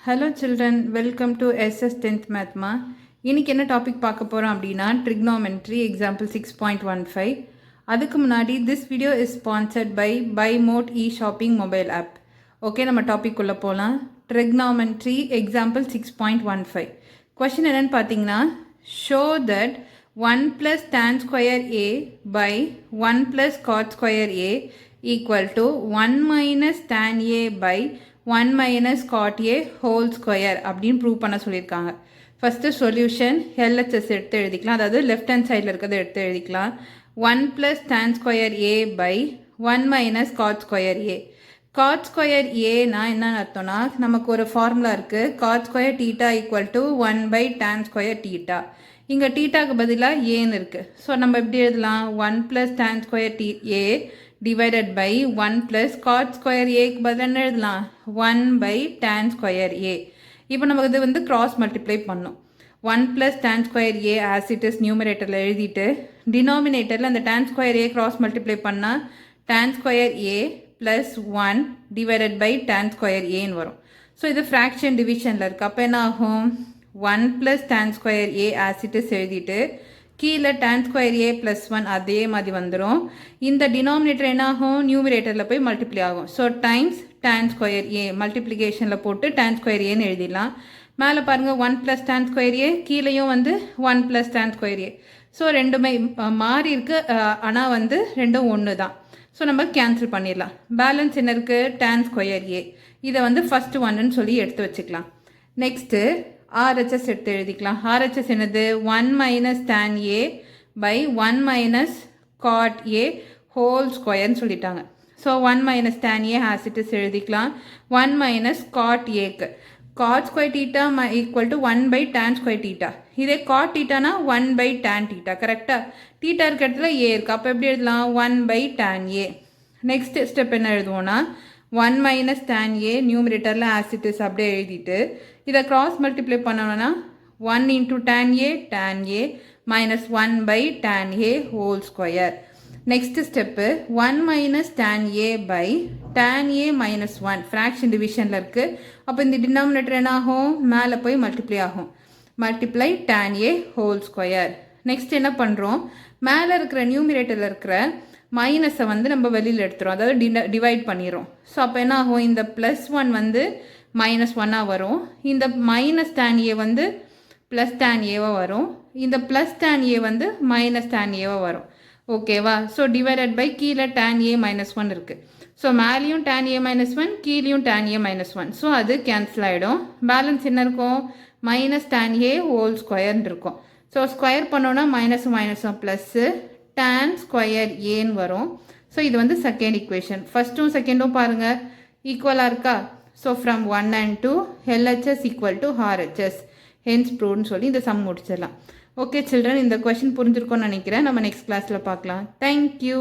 Hello children, welcome to SS 10th Mathma. இன்னைக்கு என்ன topic பார்க்க போறோம் அப்படினா trigonometry example 6.15. அதுக்கு முன்னாடி this video is sponsored by BuyMode e-shopping mobile app. Okay, நம்ம டாபிக் உள்ள போலாம். Trigonometry example 6.15. Question என்னன்னு பாத்தீங்கன்னா, show that 1 plus tan square a by 1 plus cot square a equal to 1 minus tan a by 1 minus cot a whole square அப்படின்னு prove பண்ண சொல்லியிருக்காங்க. First solution LHS எடுத்து எழுதிக்கலாம், அதாவது லெஃப்ட் ஹேண்ட் சைடில் இருக்கிறத எடுத்து எழுதிக்கலாம். 1 plus tan square a by 1 minus cot square a. cot square a நான் என்ன அர்த்தம்னா, நமக்கு ஒரு ஃபார்முலா இருக்குது, cot square theta equal to 1 by tan square theta. இங்கே தீட்டாக்கு பதிலாக ஏன்னு இருக்குது. ஸோ நம்ம எப்படி எழுதலாம், 1 plus tan square a divided by 1 plus cot square a க்கு பதிலாக என்ன எழுதலாம், 1 by tan square a. இப்போ நமக்கு இது வந்து cross multiply பண்ணும். 1 plus tan square a as it is numeratorல எழுதிட்டு denominatorல அந்த tan square a cross multiply பண்ணால் tan square a plus 1 divided by tan square a ன்னு வரும். ஸோ இது fraction divisionல இருக்குது. அப்போ என்ன ஆகும், 1 plus tan square a as it is எழுதிட்டு கீழே tan square a plus 1 அதே மாதிரி வந்துடும். இந்த டினாமினேட்டர் என்ன ஆகும், நியூமரேட்டரில் போய் மல்டிப்ளை ஆகும். So times tan square a மல்டிப்ளிகேஷனில் போட்டு tan square a ன்னு எழுதிடலாம். மேலே பாருங்கள் 1 plus tan square a, கீழேயும் வந்து 1 plus tan square a. So ரெண்டுமே மாறி இருக்கு, ஆனால் வந்து ரெண்டும் ஒன்று தான். ஸோ நம்ம கேன்சல் பண்ணிடலாம். பேலன்ஸ் என்ன இருக்குது, tan square a. இதை வந்து ஃபஸ்ட்டு ஒன்றுன்னு சொல்லி எடுத்து வச்சுக்கலாம். நெக்ஸ்ட்டு RHS எடுத்து எழுதிக்கலாம். RHS என்னது, 1 minus tan a by 1 minus cot a whole square சொல்லிட்டாங்க. So 1 minus tan a as it is எழுதிக்கலாம். 1 minus cot a cot square theta equal to 1 by tan square theta. இதே cot thetaனா 1 by tan theta. கரெக்டாக theta இருக்க இடத்துல a இருக்குது, அப்போ எப்படி எழுதலாம், 1 by tan a. Next step என்ன எழுதுவோன்னா, 1 minus tan a நியூமரேட்டரில் as it is அப்படியே எழுதிட்டு இதை cross multiply பண்ணணும்னா 1 into tan a minus 1 by tan a whole square. Next step 1 minus tan a by tan a minus 1 fraction divisionல இருக்குது. அப்போ இந்த denominator என்ன ஆகும், மேலே போய் மல்டிப்ளை ஆகும். Multiply tan a whole square. Next என்ன பண்ணுறோம், மேலே இருக்கிற நியூமரேட்டரில் இருக்கிற மைனஸை வந்து நம்ம வெளியில் எடுத்துகிறோம், அதாவது டிவைட் பண்ணிடுறோம். ஸோ அப்போ என்ன ஆகும், இந்த ப்ளஸ் 1 வந்து மைனஸ் 1ஆக வரும், இந்த மைனஸ் tan a வந்து ப்ளஸ் tan a வரும், இந்த ப்ளஸ் tan a வந்து மைனஸ் tan a வரும். ஓகேவா. ஸோ டிவைடட் பை கீழே tan a மைனஸ் 1 இருக்குது. ஸோ மேலேயும் tan a மைனஸ் 1, கீழேயும் tan a மைனஸ் 1. ஸோ அது கேன்சல் ஆகிடும். பேலன்ஸ் என்ன இருக்கும், மைனஸ் tan a ஹோல் ஸ்கொயர்னு இருக்கும். ஸோ ஸ்கொயர் பண்ணோன்னா மைனஸும் மைனஸும் ப்ளஸ்ஸு tan ஸ்கொயர் ஏன்னு வரும். ஸோ இது வந்து செகண்ட் இக்குவேஷன். ஃபஸ்ட்டும் செகண்டும் பாருங்கள் ஈக்குவலாக இருக்கா. So from 1 and 2 LHS equal to RHS hence proved சொல்லி இந்த சம் முடிச்சிடலாம். ஓகே சில்ட்ரன், இந்த கொஷின் புரிஞ்சிருக்கோன்னு நினைக்கிறேன். நம்ம நெக்ஸ்ட் கிளாஸில் பார்க்கலாம். தேங்க்யூ.